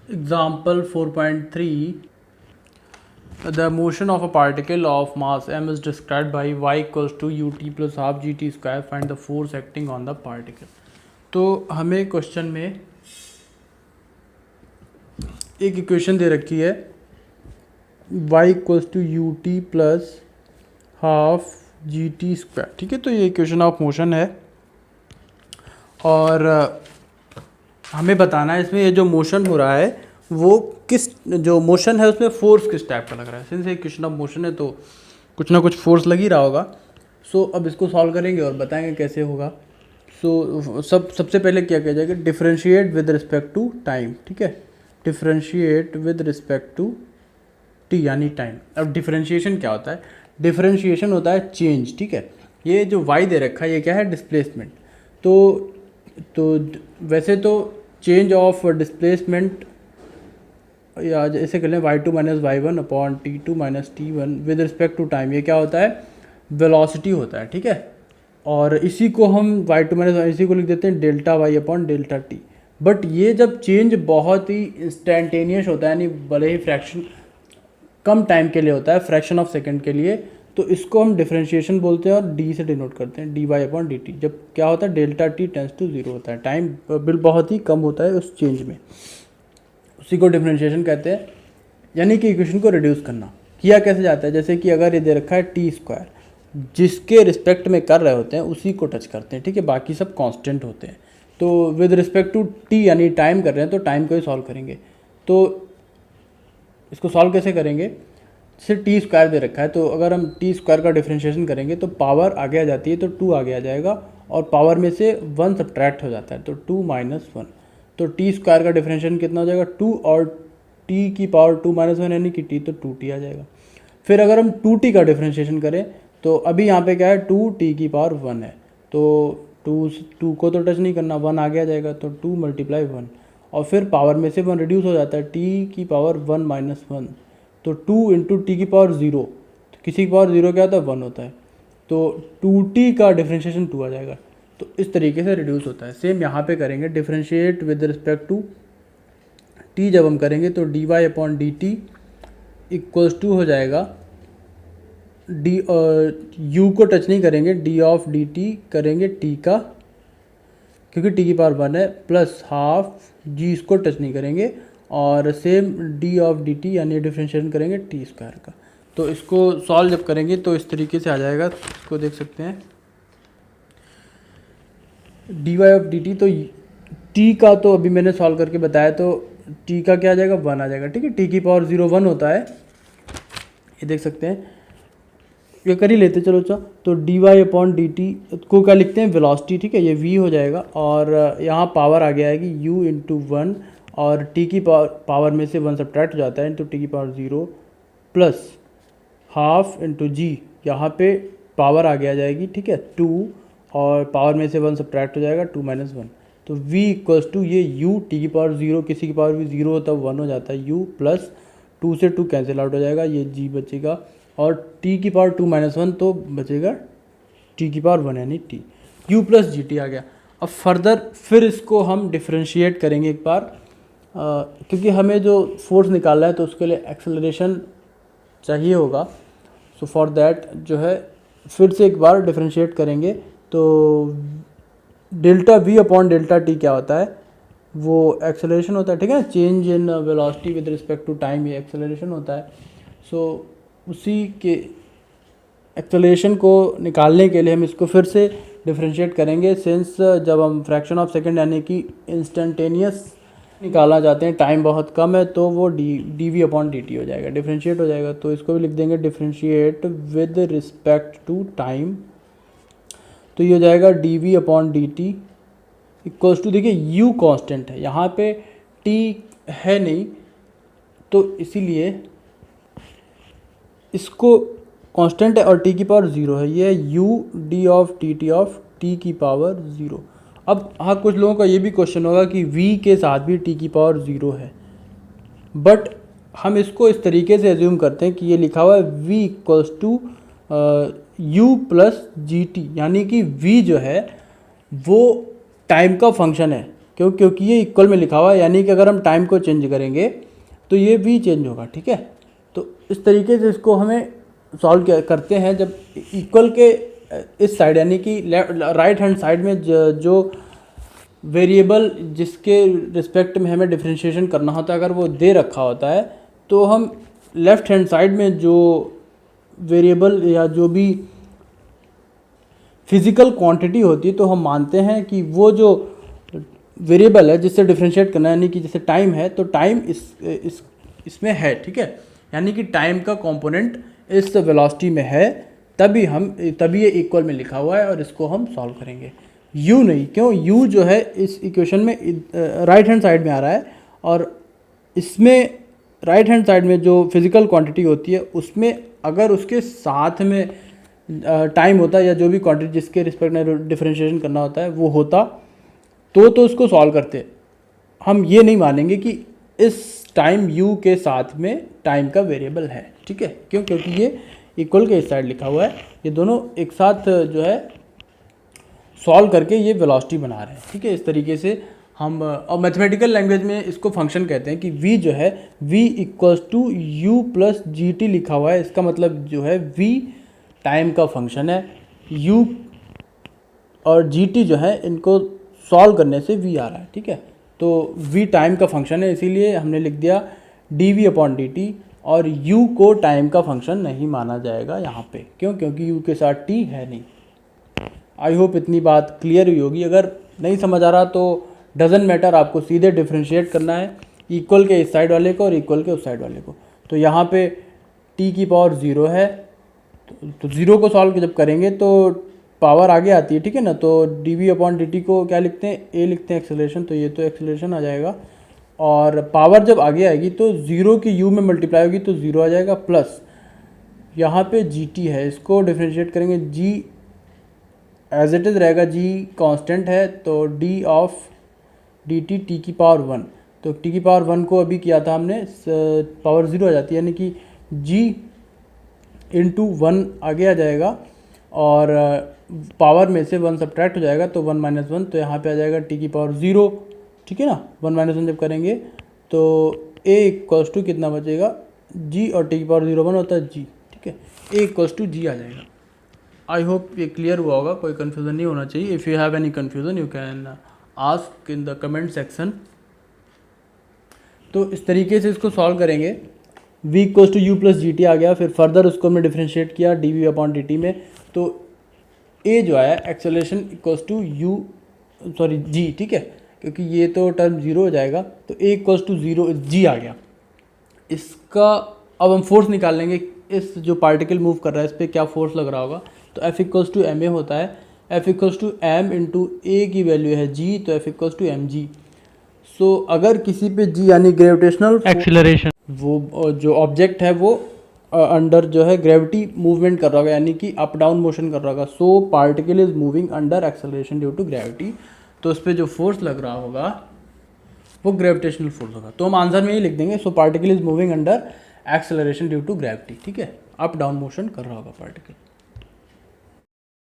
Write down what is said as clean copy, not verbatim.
Example 4.3. The motion of a particle of mass m is described by y equals to ut plus half gt square. Find the force acting on the particle. तो हमें question में एक equation दे रखी है y equals to u t plus half g t square. ठीक है, तो ये इक्वेशन ऑफ मोशन है और हमें बताना है इसमें ये जो मोशन हो रहा है वो किस, जो मोशन है उसमें फोर्स किस टाइप का लग रहा है. सिंस एक क्वेश्चन ऑफ मोशन है तो कुछ ना कुछ फोर्स लग ही रहा होगा. सो अब इसको सॉल्व करेंगे और बताएंगे कैसे होगा. सो सबसे पहले क्या किया जाएगा, differentiate with respect to time. ठीक है, differentiate with respect to t यानी टाइम. अब डिफरेंशिएशन क्या होता है, डिफरेंशिएशन होता है चेंज. ठीक है, ये जो वाई दे रखा है ये क्या है, डिस्प्लेसमेंट. तो वैसे तो चेंज ऑफ डिस्प्लेसमेंट या ऐसे कर लें y2 minus y one upon t2 minus t1 with respect to time. ये क्या होता है, वेलोसिटी होता है. ठीक है, और इसी को हम y2 माइनस इसी को लिख देते हैं delta y upon delta t. But ये जब चेंज बहुत ही इंस्टेंटेनियस होता है, यानी भले ही फ्रैक्शन कम टाइम के लिए होता है, फ्रैक्शन ऑफ सेकंड के लिए, तो इसको हम डिफरेंशिएशन बोलते हैं और डी से डिनोट करते हैं, d y upon d t. जब क्या होता है, delta t tends to zero होता है, टाइम बिल बहुत ही कम होता है उस चेंज में, उसी को डिफरेंशिएशन कहते हैं. यानी कि इक्वेशन को रिड्यूस करना. किया कैसे जाता है, जैसे कि अगर ये दे रखा है टी स्क्वायर, जिसके रिस्पेक्ट में कर रहे होते हैं उसी को टच करते हैं. ठीक है, बाकी सब कांस्टेंट होते हैं. तो विद रिस्पेक्ट टू टी यानी टाइम कर रहे हैं तो टाइम को ही सॉल्व करेंगे. तो इसको सॉल्व कैसे करेंगे, जैसे टी स्क्वायर दे रखा है तो अगर हम टी स्क्वायर का डिफरेंशिएशन करेंगे तो पावर आगे आ जाती है, तो 2 आगे आ जाएगा और पावर में से 1 सब्ट्रैक्ट हो जाता है, तो 2 माइनस 1. तो टी स्क्वायर का डिफरेंशिएशन कितना हो जाएगा, 2 और टी की पावर 2 माइनस 1 यानी कि टी, तो 2t आ जाएगा. फिर अगर हम 2t का डिफरेंशिएशन करें तो अभी यहाँ पे क्या है, 2t की पावर 1 है, तो 2 को तो टच नहीं करना, 1 आगे आ जाएगा, तो 2 मल्टीप्लाई 1 और फिर पावर में से 1 रिड्यूस हो जाता है, टी की पावर 1 माइनस 1, तो 2 इंटू टी की पावर 0, तो किसी की पावर 0 क्या होता है, 1 होता है, तो 2t का डिफरेंशिएशन 2 आ जाएगा. तो इस तरीके से रिड्यूस होता है. सेम यहाँ पे करेंगे, differentiate with respect to t जब हम करेंगे तो d y upon d t equals to हो जाएगा डी, u को टच नहीं करेंगे, डी ऑफ डी टी करेंगे t का, क्योंकि t की पावर 1 है, प्लस हाफ g इसको टच नहीं करेंगे, और same d of d t यानी डिफरेंशिएशन करेंगे टी स्क्वायर का. तो इसको सॉल्व जब करेंगे तो इस तरीके से आ जाएगा. इसको देख सकते हैं, d y of d t, तो टी का तो अभी मैंने सॉल्व करके बताया, तो टी का क्या आ जाएगा, 1 आ जाएगा. ठीक है, टी की पावर 0 1 होता है, ये देख सकते हैं, ये कर ही लेते चलो. तो d y upon d t को क्या लिखते हैं, वेलोसिटी. ठीक है, ये v हो जाएगा और यहाँ पावर आगे आएगी u इंटू 1 और t की पावर में से 1 सब्ट्रैक्ट हो जाता है, इंटू टी की पावर 0 प्लस हाफ इंटू जी, यहाँ पे पावर आगे आ जाएगी. ठीक है, 2 और पावर में से 1 सब्ट्रैक्ट हो जाएगा, 2 माइनस 1, तो v इक्वल्स टू ये u टी की पावर 0, किसी की पावर भी 0 होता है 1 हो जाता है, u प्लस 2 से 2 कैंसिल आउट हो जाएगा, ये g बचेगा, और t की पावर 2 माइनस 1 तो बचेगा t की पावर 1 यानी t, u plus g t आ गया. अब फर्दर फिर इसको हम डिफरेंशिएट करेंगे एक बार, क्योंकि हमें जो फोर्स निकालना है तो उसके लिए एक्सेलरेशन चाहिए होगा. सो फॉर दैट जो है फिर से एक बार डिफरेंशिएट करेंगे. तो delta v upon delta t क्या होता है, वो एक्सेलरेशन होता है. ठीक है, change in velocity with respect to time, ये एक्सेलरेशन होता है. सो उसी के एक्सेलरेशन को निकालने के लिए हम इसको फिर से डिफरेंशिएट करेंगे. सिंस जब हम फ्रैक्शन ऑफ सेकंड यानी कि इंस्टेंटेनियस निकालना चाहते हैं, टाइम बहुत कम है, तो वो d v upon d t हो जाएगा, डिफरेंशिएट हो जाएगा. तो इसको भी लिख देंगे differentiate with respect to time, तो ये हो जाएगा d v upon d t equals to, देखिए यू कांस्टेंट है, यहाँ पे टी है नहीं, तो इसीलिए इसको कांस्टेंट है और टी की पावर 0 है, ये है यू डी ऑफ टी की पावर 0. अब हाँ, कुछ लोगों का ये भी क्वेश्चन होगा कि v के साथ भी t की पावर 0 है, बट हम इसको इस तरीके से एज्यूम करते हैं कि ये लिखा हुआ है v equals to u plus g t, यानी कि v जो है वो टाइम का फंक्शन है. क्योंकि ये इक्वल में लिखा हुआ है, यानी कि अगर हम टाइम को चेंज करेंगे तो ये v चेंज होगा, ठीक है। तो इस तरीके से इसको हमें सॉल्व करते हैं। जब इक्वल के इस साइड यानी कि राइट हैंड साइड में जो वेरिएबल जिसके रिस्पेक्ट में हमें डिफरेंशिएशन करना होता है अगर वो दे रखा होता है, तो हम लेफ्ट हैंड साइड में जो वेरिएबल या जो भी फिज़िकल क्वांटिटी होती है तो हम मानते हैं कि वो जो वेरिएबल है जिससे डिफरेंशिएट करना है, यानी कि जैसे टाइम है तो टाइम इसमें है, ठीक है। यानी कि टाइम का कंपोनेंट इस वेलोसिटी में है, तभी ये इक्वल में लिखा हुआ है और इसको हम सॉल्व करेंगे। u नहीं, क्यों? u जो है इस इक्वेशन में राइट हैंड साइड में आ रहा है और इसमें राइट हैंड साइड में जो फिज़िकल क्वांटिटी होती है उसमें अगर उसके साथ में टाइम होता है या जो भी क्वांटिटी जिसके रिस्पेक्ट में डिफरेंशिएशन करना होता है वो होता तो उसको सॉल्व करते। हम ये नहीं मानेंगे कि इस टाइम u के साथ में टाइम का वेरिएबल है, ठीक है। क्यों? क्योंकि ये इक्वल के इस साइड लिखा हुआ है, ये दोनों एक साथ जो है सॉल्व करके ये वेलोसिटी बना रहे हैं, ठीक है। इस तरीके से हम और मैथमेटिकल लैंग्वेज में इसको फंक्शन कहते हैं कि v जो है v equals to u plus g t लिखा हुआ है। इसका मतलब जो है v टाइम का फंक्शन है, u और जी टी जो है इनको सॉल्व करने से v आ रहा है, ठीक है। तो v टाइम का फंक्शन है, इसीलिए हमने लिख दिया dv अपॉन dt, और u को टाइम का फंक्शन नहीं माना जाएगा यहाँ पे। क्यों? क्योंकि u के साथ t है नहीं। आई होप इतनी बात क्लियर हुई होगी। अगर नहीं समझ आ रहा तो डजेंट मैटर, आपको सीधे डिफ्रेंशिएट करना है इक्वल के इस साइड वाले को और इक्वल के उस साइड वाले को। तो यहाँ पे t की पावर 0 है, तो 0 को सॉल्व जब करेंगे तो पावर आगे आती है, ठीक है ना। तो dv अपॉन dt को क्या लिखते हैं? a लिखते हैं एक्सेलरेशन, तो ये तो एक्सेलरेशन आ जाएगा। और पावर जब आगे आएगी तो 0 की u में मल्टीप्लाई होगी तो 0 आ जाएगा, प्लस यहाँ पे gt है, इसको डिफ्रेंशिएट करेंगे, g एज इट इज़ रहेगा, g कांस्टेंट है, तो d ऑफ dt t की पावर 1, तो t की पावर 1 को अभी किया था हमने, पावर 0 आ जाती है, यानी कि g इंटू 1 आगे आ जाएगा और पावर में से 1 सब्ट्रैक्ट हो जाएगा, तो 1 माइनस 1, तो यहाँ पे आ जाएगा t की पावर 0, ठीक है ना। 1 माइनस 1 जब करेंगे तो a इक्वल्स टू कितना बचेगा? g, और t की पावर 0 1 होता है g, ठीक है। a इक्वल्स टू g आ जाएगा। आई होप ये क्लियर हुआ होगा, कोई कन्फ्यूज़न नहीं होना चाहिए। If you have any confusion you can ask in the comment section. तो इस तरीके से इसको सॉल्व करेंगे। v equals to u plus g t आ गया, फिर फर्दर उसको हमने डिफ्रेंशिएट किया dv अपॉन dt में, तो a जो आया एक्सेलरेशन इक्वल्स टू g, ठीक है, क्योंकि ये तो टर्म 0 हो जाएगा, तो a इक्वल्स टू 0 g आ गया। इसका अब हम फोर्स निकाल लेंगे, इस जो पार्टिकल मूव कर रहा है इस पर क्या फोर्स लग रहा होगा। तो F इक्वल्स टू ma होता है, F equals to m into a की वैल्यू है g, तो F equals to mg। So अगर किसी पे g यानी ग्रेविटेशनल एक्सीलरेशन, वो जो ऑब्जेक्ट है वो अंडर जो है ग्रेविटी मूवमेंट कर रहा होगा, यानी कि अप डाउन मोशन कर रहा होगा, so particle is moving under acceleration due to gravity, तो उस पर जो फोर्स लग रहा होगा वो ग्रेविटेशनल फोर्स होगा। तो हम आंसर में ही लिख देंगे, so particle is moving under acceleration due to gravity, ठीक है, अप डाउन मोशन कर रहा होगा पार्टिकल।